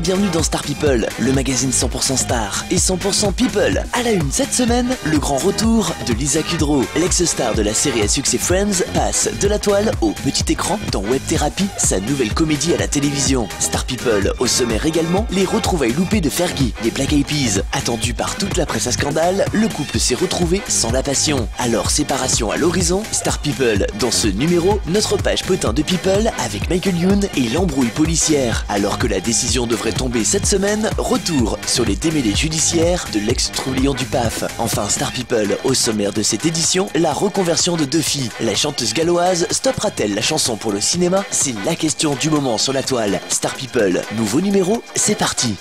bienvenue dans Star People, le magazine 100% star et 100% people. À la une cette semaine, le grand retour de Lisa Kudrow. L'ex-star de la série à succès Friends passe de la toile au petit écran dans Web Therapy, sa nouvelle comédie à la télévision. Star People au sommaire également, les retrouvailles loupées de Fergie, les Black Eyed Peas. Attendu par toute la presse à scandale, le couple s'est retrouvé sans la passion. Alors séparation à l'horizon, Star People. Dans ce numéro, notre page potin de People avec Michael Youn et l'embrouille policière. Alors que la décision devrait tomber cette semaine, retour sur les démêlés judiciaires de l'ex-trublion du PAF. Enfin Star People, au sommaire de cette édition, la reconversion de Duffy. La chanteuse galloise stoppera-t-elle la chanson pour le cinéma? C'est la question du moment sur la toile. Star People, nouveau numéro, c'est parti.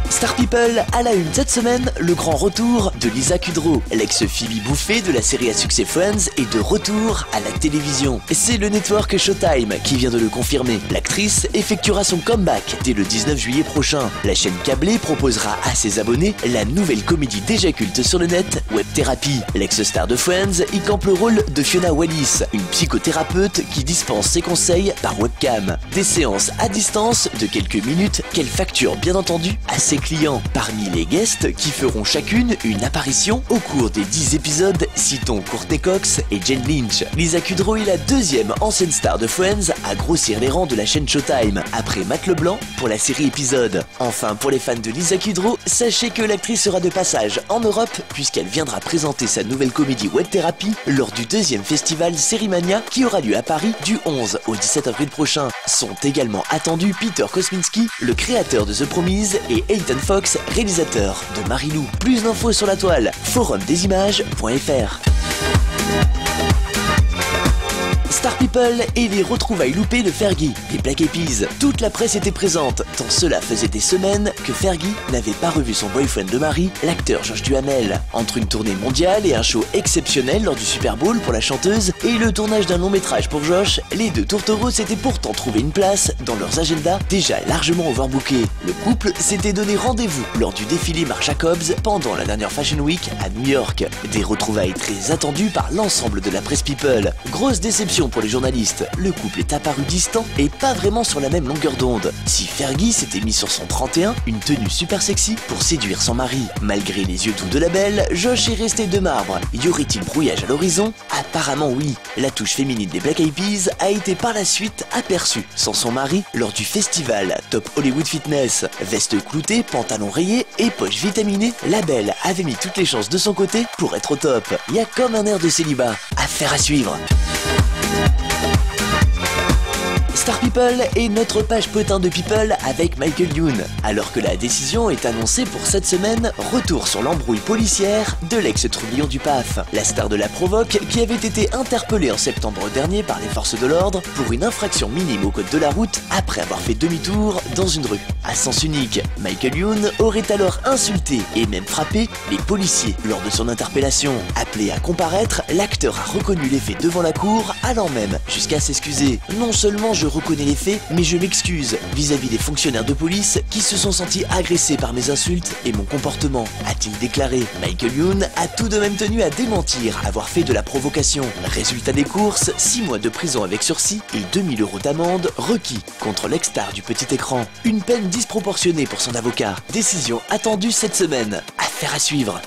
Star People, à la une cette semaine, le grand retour de Lisa Kudrow. L'ex-Phoebe Buffay de la série à succès Friends est de retour à la télévision. C'est le network Showtime qui vient de le confirmer. L'actrice effectuera son comeback dès le 19 juillet prochain. La chaîne câblée proposera à ses abonnés la nouvelle comédie déjà culte sur le net, Web Therapy. L'ex-star de Friends y campe le rôle de Fiona Wallis, une psychothérapeute qui dispense ses conseils par webcam. Des séances à distance de quelques minutes qu'elle facture bien entendu à ses clients. Parmi les guests qui feront chacune une apparition au cours des 10 épisodes, citons Courtney Cox et Jane Lynch. Lisa Kudrow est la deuxième ancienne star de Friends à grossir les rangs de la chaîne Showtime, après Matt LeBlanc pour la série épisode. Enfin, pour les fans de Lisa Kudrow, sachez que l'actrice sera de passage en Europe puisqu'elle viendra présenter sa nouvelle comédie Web Therapy lors du deuxième festival Sérimania qui aura lieu à Paris du 11 au 17 avril prochain. Sont également attendus Peter Kosminski, le créateur de The Promise, et Ethan Fox, réalisateur de Marilou. Plus d'infos sur la toile, forumdesimages.fr. Star People et les retrouvailles loupées de Fergie, les Black Eyed Peas. Toute la presse était présente, tant cela faisait des semaines que Fergie n'avait pas revu son boyfriend de mari, l'acteur Josh Duhamel. Entre une tournée mondiale et un show exceptionnel lors du Super Bowl pour la chanteuse et le tournage d'un long métrage pour Josh, les deux tourtereaux s'étaient pourtant trouvé une place dans leurs agendas déjà largement overbookés. Le couple s'était donné rendez-vous lors du défilé Marc Jacobs pendant la dernière Fashion Week à New York. Des retrouvailles très attendues par l'ensemble de la presse People. Grosse déception pour les journalistes, le couple est apparu distant et pas vraiment sur la même longueur d'onde. Si Fergie s'était mis sur son 31, une tenue super sexy pour séduire son mari. Malgré les yeux doux de la belle, Josh est resté de marbre. Y aurait-il brouillage à l'horizon? Apparemment oui. La touche féminine des Black Eyed Peas a été par la suite aperçue sans son mari lors du festival Top Hollywood Fitness. Veste cloutée, pantalon rayé et poche vitaminée, la belle avait mis toutes les chances de son côté pour être au top. Y a comme un air de célibat. Affaire à suivre. Star People est notre page potin de People avec Michael Youn. Alors que la décision est annoncée pour cette semaine, retour sur l'embrouille policière de l'ex-trublion du PAF. La star de la provoque qui avait été interpellée en septembre dernier par les forces de l'ordre pour une infraction minime au code de la route après avoir fait demi-tour dans une rue. À sens unique, Michael Youn aurait alors insulté et même frappé les policiers lors de son interpellation. Appelé à comparaître, l'acteur a reconnu les faits devant la cour, allant même jusqu'à s'excuser. Non seulement je reconnais les faits, mais je m'excuse vis-à-vis des fonctionnaires de police qui se sont sentis agressés par mes insultes et mon comportement, a-t-il déclaré. Michael Youn a tout de même tenu à démentir avoir fait de la provocation. Résultat des courses, 6 mois de prison avec sursis et 2000 € d'amende requis contre l'ex-star du petit écran. Une peine disproportionnée pour son avocat. Décision attendue cette semaine. Affaire à suivre.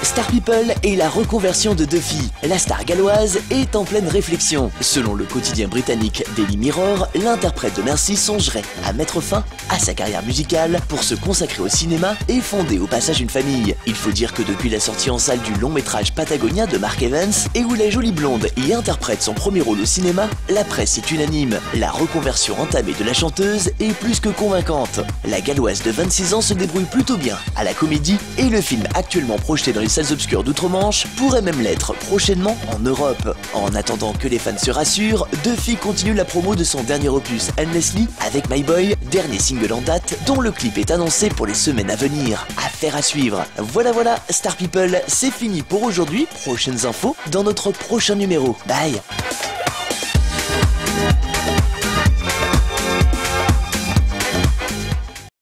Star People et la reconversion de Duffy. La star galloise est en pleine réflexion. Selon le quotidien britannique Daily Mirror, l'interprète de Mercy songerait à mettre fin à sa carrière musicale pour se consacrer au cinéma et fonder au passage une famille. Il faut dire que depuis la sortie en salle du long métrage Patagonia de Mark Evans et où la jolie blonde y interprète son premier rôle au cinéma, la presse est unanime. La reconversion entamée de la chanteuse est plus que convaincante. La galloise de 26 ans se débrouille plutôt bien à la comédie et le film actuellement projeté dans les salles obscures d'outre-Manche pourrait même l'être prochainement en Europe. En attendant que les fans se rassurent, Duffy continue la promo de son dernier opus Endlessly avec My Boy, dernier single en date dont le clip est annoncé pour les semaines à venir. Affaire à suivre. Voilà, Star People, c'est fini pour aujourd'hui. Prochaines infos dans notre prochain numéro. Bye.